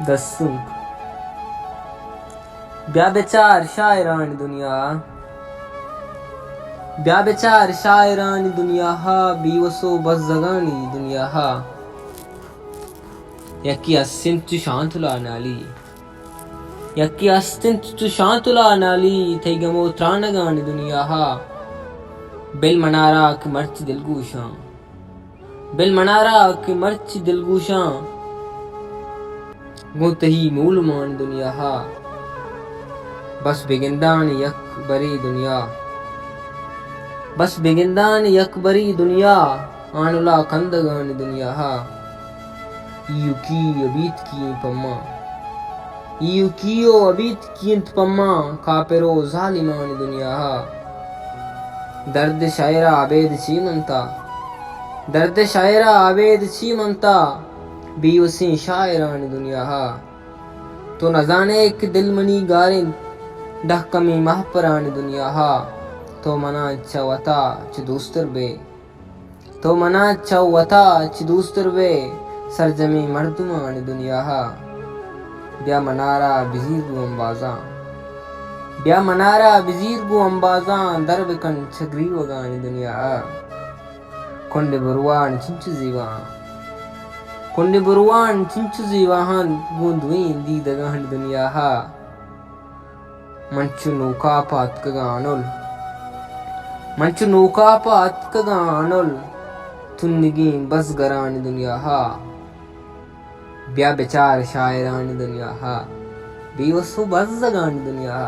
दसूंक ब्या बेचार शायरान दुनिया ब्या बेचार शायरान दुनिया हा बीवसो बस जगानी दुनिया हा यक्की अस्सिंतु शांतुला नाली यक्की अस्तिंतु शांतुला नाली थे गमो त्राणगानी दुनिया हा बिल मनारा की मर्च दिलगूशां बिल मनारा की मर्च दिलगूशां गुतही मूलमान दुनिया हा बस बिगिंदान यक बरी दुनिया बस बिगिंदान यक बरी दुनिया आनुला कंदगान दुनिया हा युकी अबीत की पम्मा युकियो अबीत कींत पम्मा कापेरो जालिमान दुनिया हा दर्द शायरा आबेद चीमंता दर्द शायरा आबेद चीमंता बीवसी शायरान दुनिया हा तो न जाने एक दिल मनी गारिन डह कमी महपरान दुनिया हा तो मना चवता चिदूस्तर बे तो मना चवता चिदूस्तर बे सरजमी मर्दुमान दुनिया हा ब्या मनारा बिजीर गु अंबाजा ब्या मनारा बिजीर गु अंबाजा दरब कन छगरी वगानी दुनिया हा कुंड बुरवान चिंचु जीवा कुंड बुरवान चिंचु जीवाहन गुंदवीन दी दगान दुनिया हा मंचु नौका पात कगानुल मंचु नौका पात कगानुल तुन्नगी बस गरान दुनिया हा ब्या बेचार शायरान दुनिया हा बीवसु बस जगान दुनिया हा